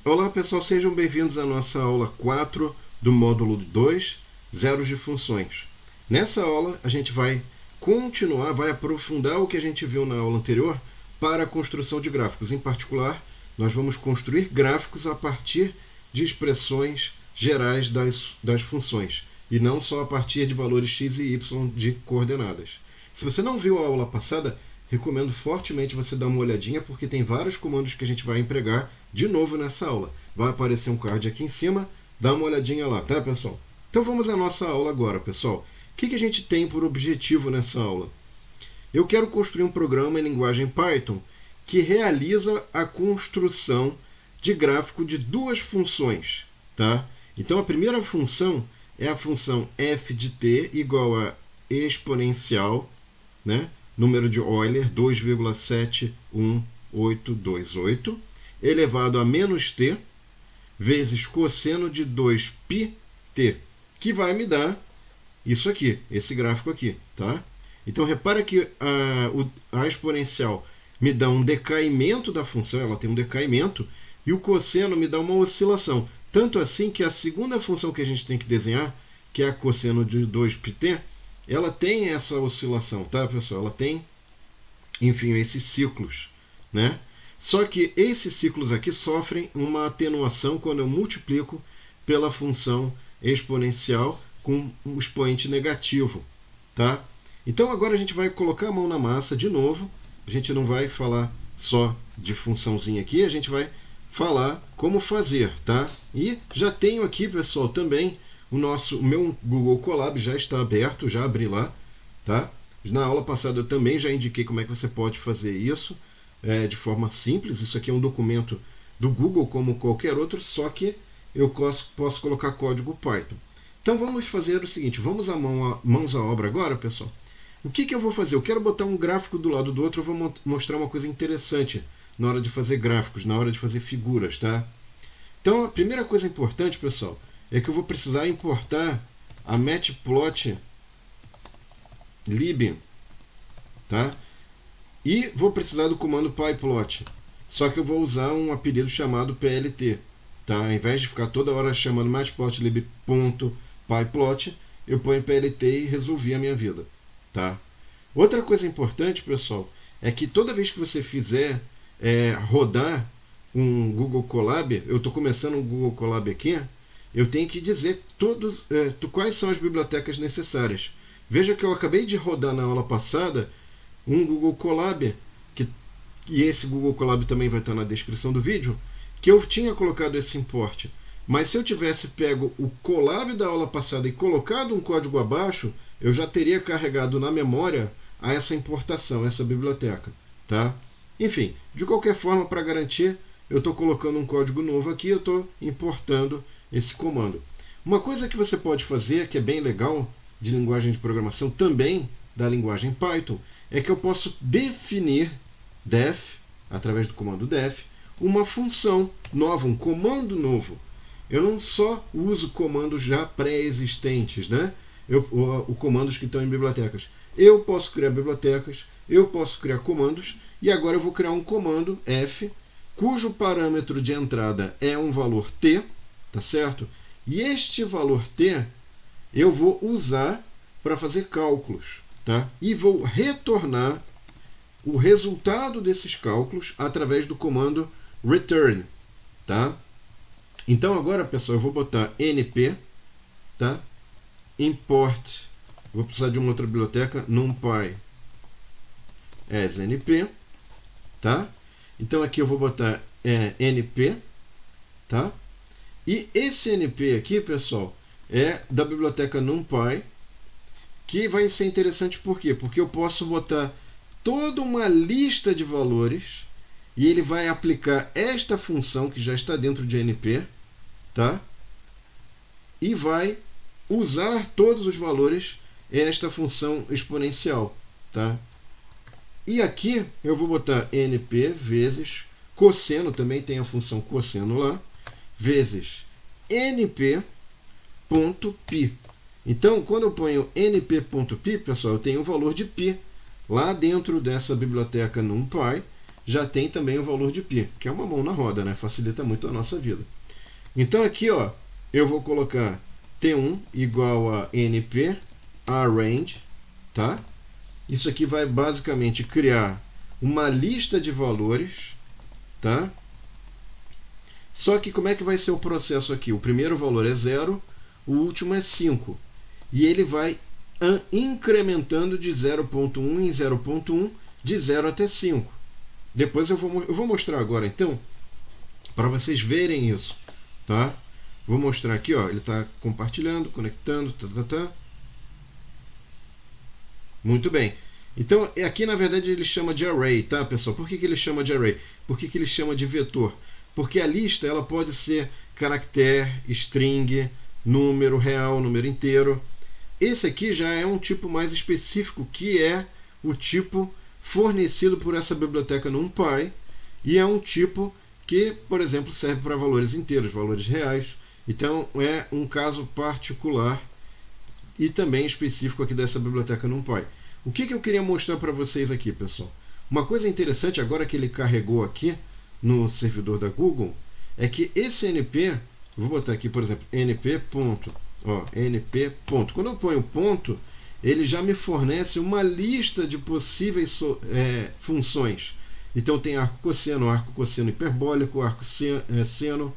Olá pessoal, sejam bem-vindos à nossa aula 4 do módulo 2, zeros de funções. Nessa aula a gente vai continuar, vai aprofundar o que a gente viu na aula anterior para a construção de gráficos. Em particular, nós vamos construir gráficos a partir de expressões gerais das funções e não só a partir de valores x e y de coordenadas. Se você não viu a aula passada, recomendo fortemente você dar uma olhadinha, porque tem vários comandos que a gente vai empregar de novo nessa aula. Vai aparecer um card aqui em cima, dá uma olhadinha lá, tá, pessoal? Então vamos à nossa aula agora, pessoal. O que a gente tem por objetivo nessa aula? Eu quero construir um programa em linguagem Python que realiza a construção de gráfico de duas funções, tá? Então a primeira função é a função f de t igual a exponencial, né? Número de Euler 2,71828 elevado a menos t vezes cosseno de 2πt, que vai me dar isso aqui, esse gráfico aqui, tá? Então repara que a exponencial me dá um decaimento da função, ela tem um decaimento, e o cosseno me dá uma oscilação. Tanto assim que a segunda função que a gente tem que desenhar, que é a cosseno de 2πt, ela tem essa oscilação, tá, pessoal? Ela tem, enfim, esses ciclos, né? Só que esses ciclos aqui sofrem uma atenuação quando eu multiplico pela função exponencial com um expoente negativo, tá? Então agora a gente vai colocar a mão na massa de novo. A gente não vai falar só de funçãozinha aqui, a gente vai falar como fazer, tá? E já tenho aqui, pessoal, também o meu Google Colab já está aberto, já abri lá, tá? Na aula passada eu também já indiquei como é que você pode fazer isso de forma simples. Isso aqui é um documento do Google como qualquer outro, só que eu posso colocar código Python. Então vamos fazer o seguinte, vamos mãos à obra agora, pessoal. O que eu vou fazer? Eu quero botar um gráfico do lado do outro, eu vou mostrar uma coisa interessante na hora de fazer gráficos, na hora de fazer figuras, tá? Então a primeira coisa importante, pessoal, é que eu vou precisar importar a matplotlib, tá? E vou precisar do comando pyplot, só que eu vou usar um apelido chamado plt, tá? Ao invés de ficar toda hora chamando matplotlib.pyplot, eu ponho plt e resolvi a minha vida, tá? Outra coisa importante, pessoal, é que toda vez que você fizer rodar um Google Colab, eu estou começando um Google Colab aqui, eu tenho que dizer quais são as bibliotecas necessárias. Veja que eu acabei de rodar na aula passada um Google Colab, e esse Google Colab também vai estar na descrição do vídeo, que eu tinha colocado esse import. Mas se eu tivesse pego o Colab da aula passada e colocado um código abaixo, eu já teria carregado na memória essa importação, essa biblioteca, tá? Enfim, de qualquer forma, para garantir, eu estou colocando um código novo aqui, eu estou importando esse comando. Uma coisa que você pode fazer, que é bem legal de linguagem de programação, também da linguagem Python, é que eu posso definir def, através do comando def, uma função nova, um comando novo. Eu não só uso comandos já pré-existentes, né? Comandos que estão em bibliotecas. Eu posso criar bibliotecas, eu posso criar comandos, e agora eu vou criar um comando f, cujo parâmetro de entrada é um valor t, tá certo? E este valor t eu vou usar para fazer cálculos, tá? E vou retornar o resultado desses cálculos através do comando return, tá? Então agora, pessoal, eu vou botar np, tá? Import, vou precisar de uma outra biblioteca, numpy as np, tá? Então aqui eu vou botar np, tá? E esse np aqui, pessoal, é da biblioteca NumPy, que vai ser interessante por quê? Porque eu posso botar toda uma lista de valores e ele vai aplicar esta função que já está dentro de np, tá? E vai usar todos os valores esta função exponencial, tá? E aqui eu vou botar np vezes cosseno, também tem a função cosseno lá, vezes np.pi. Então, quando eu ponho np.pi, pessoal, eu tenho o valor de π lá dentro dessa biblioteca NumPy, já tem também o valor de π, que é uma mão na roda, né? Facilita muito a nossa vida. Então aqui, ó, eu vou colocar T1 igual a NP arrange, tá? Isso aqui vai basicamente criar uma lista de valores, tá? Só que como é que vai ser o processo aqui? O primeiro valor é 0, o último é 5. E ele vai incrementando de 0.1 em 0.1, de 0 até 5. Depois eu vou mostrar agora, então, para vocês verem isso, tá? Vou mostrar aqui, ó, ele está compartilhando, conectando, Muito bem. Então, aqui na verdade ele chama de array, tá, pessoal? Por que ele chama de array? Por que ele chama de vetor? Porque a lista ela pode ser caractere, string, número real, número inteiro. Esse aqui já é um tipo mais específico, que é o tipo fornecido por essa biblioteca NumPy, e é um tipo que, por exemplo, serve para valores inteiros, valores reais. Então é um caso particular e também específico aqui dessa biblioteca NumPy. O que eu queria mostrar para vocês aqui, pessoal? Uma coisa interessante, agora que ele carregou aqui no servidor da Google, é que esse NP, vou botar aqui, por exemplo, NP ponto, ó, NP ponto. Quando eu ponho ponto, ele já me fornece uma lista de possíveis funções. Então tem arco cosseno hiperbólico, arco seno,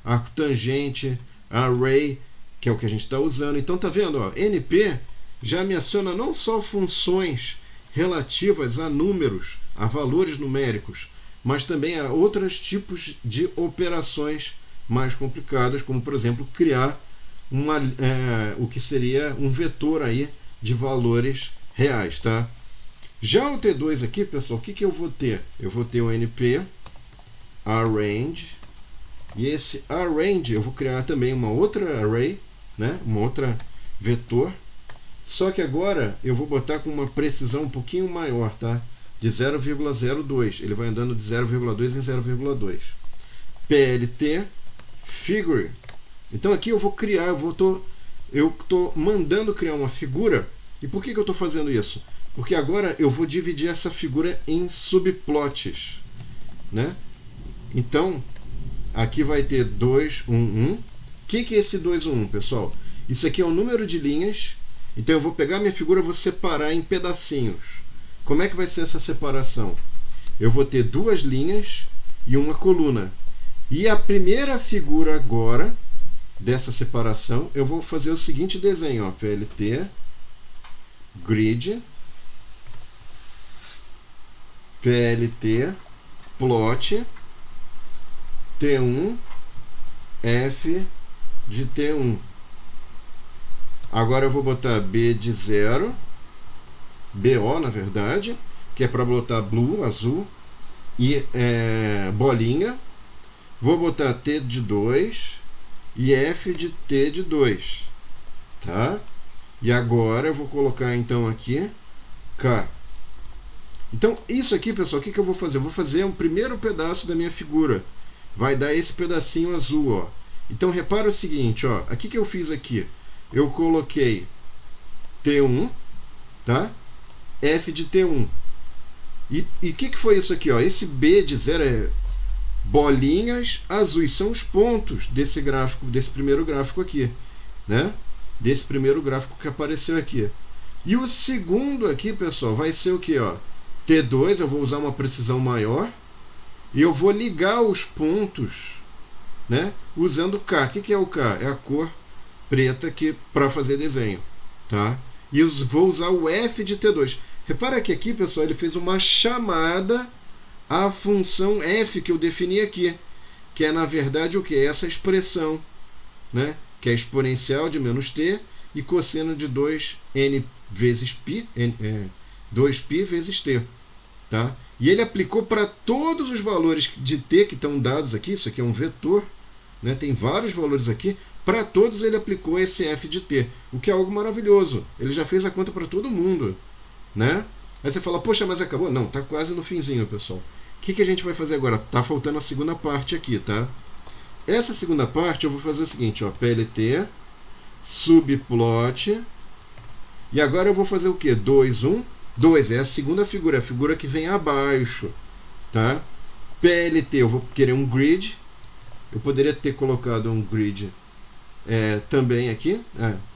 arco tangente, array, que é o que a gente está usando. Então tá vendo, ó, NP já me aciona não só funções relativas a números, a valores numéricos, mas também a outros tipos de operações mais complicadas, como por exemplo criar o que seria um vetor aí de valores reais, tá? Já o T2 aqui, pessoal, o que eu vou ter? Eu vou ter o NP arrange, e esse arrange eu vou criar também uma outra array, né? Uma outra vetor, só que agora eu vou botar com uma precisão um pouquinho maior, tá? De 0,02, ele vai andando de 0,2 em 0,2. PLT figure. Então aqui eu vou criar, eu estou mandando criar uma figura. E por que eu estou fazendo isso? Porque agora eu vou dividir essa figura em subplots, né? Então aqui vai ter 2, 1, 1. O que é esse 2, 1, 1, pessoal? Isso aqui é o número de linhas. Então eu vou pegar minha figura e vou separar em pedacinhos. Como é que vai ser essa separação? Eu vou ter duas linhas e uma coluna. E a primeira figura agora dessa separação, eu vou fazer o seguinte desenho, ó, PLT grid, PLT plot T1 F de T1. Agora eu vou botar B de 0, BO na verdade, que é para botar blue, azul, e bolinha. Vou botar T de 2 e F de T de 2, tá? E agora eu vou colocar então aqui K. Então isso aqui, pessoal, o que eu vou fazer? Eu vou fazer um primeiro pedaço da minha figura. Vai dar esse pedacinho azul, ó. Então repara o seguinte, ó. Aqui que eu fiz aqui, eu coloquei T1, tá? F de T1. E o que foi isso aqui, ó? Esse B de 0 é bolinhas azuis, são os pontos desse gráfico, desse primeiro gráfico aqui, né? Desse primeiro gráfico que apareceu aqui. E o segundo aqui, pessoal, vai ser o que, ó? T2, eu vou usar uma precisão maior e eu vou ligar os pontos, né? Usando K. O que é o K? É a cor preta para fazer desenho, tá? E eu vou usar o F de T2. Repara que aqui, pessoal, ele fez uma chamada à função f que eu defini aqui, que é na verdade o que? Essa expressão, né? Que é exponencial de menos t e cosseno de 2n vezes π, 2π vezes t, tá? E ele aplicou para todos os valores de t que estão dados aqui. Isso aqui é um vetor, né? Tem vários valores aqui. Para todos ele aplicou esse f de t, o que é algo maravilhoso. Ele já fez a conta para todo mundo, né? Aí você fala, poxa, mas acabou? Não, tá quase no finzinho, pessoal. O que a gente vai fazer agora? Tá faltando a segunda parte aqui, tá? Essa segunda parte eu vou fazer o seguinte, ó, PLT, subplot, e agora eu vou fazer o quê? 2, 1, 2, é a segunda figura, é a figura que vem abaixo, tá? PLT, eu vou querer um grid. Eu poderia ter colocado um grid também aqui.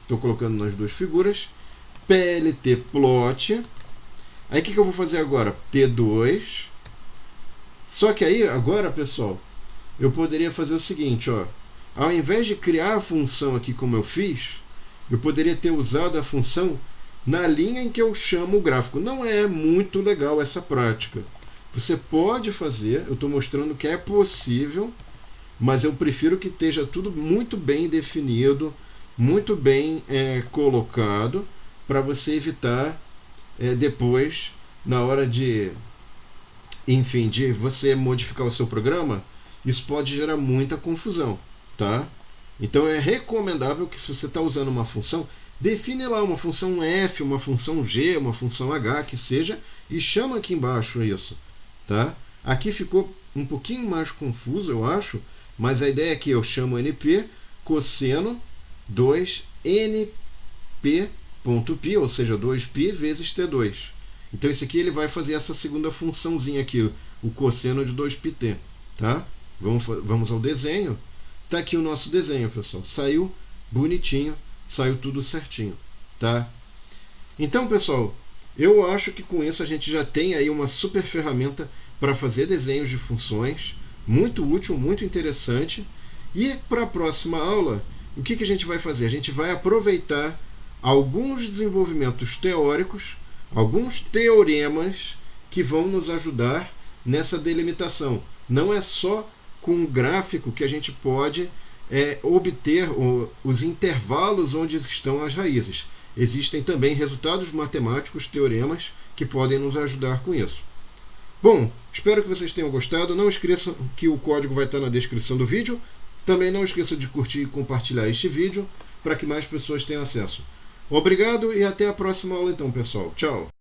Estou colocando nas duas figuras. PLT plot. Aí o que eu vou fazer agora? T2. Só que aí, agora, pessoal, eu poderia fazer o seguinte, ó. Ao invés de criar a função aqui como eu fiz, eu poderia ter usado a função na linha em que eu chamo o gráfico. Não é muito legal essa prática. Você pode fazer, eu estou mostrando que é possível, mas eu prefiro que esteja tudo muito bem definido, muito bem colocado, para você evitar depois, na hora de, enfim, de você modificar o seu programa, isso pode gerar muita confusão, tá? Então é recomendável que, se você está usando uma função, define lá uma função f, uma função g, uma função h, que seja, e chama aqui embaixo isso, tá? Aqui ficou um pouquinho mais confuso, eu acho, mas a ideia é que eu chamo np cosseno 2np.π, ou seja, 2π vezes t2. Então esse aqui ele vai fazer essa segunda funçãozinha aqui, o cosseno de 2πt, tá? Vamos ao desenho. Tá aqui o nosso desenho, pessoal. Saiu bonitinho, saiu tudo certinho, tá? Então, pessoal, eu acho que com isso a gente já tem aí uma super ferramenta para fazer desenhos de funções, muito útil, muito interessante. E para a próxima aula, o que a gente vai fazer? A gente vai aproveitar alguns desenvolvimentos teóricos, alguns teoremas que vão nos ajudar nessa delimitação. Não é só com um gráfico que a gente pode obter os intervalos onde estão as raízes. Existem também resultados matemáticos, teoremas, que podem nos ajudar com isso. Bom, espero que vocês tenham gostado. Não esqueçam que o código vai estar na descrição do vídeo. Também não esqueçam de curtir e compartilhar este vídeo para que mais pessoas tenham acesso. Obrigado e até a próxima aula então, pessoal. Tchau!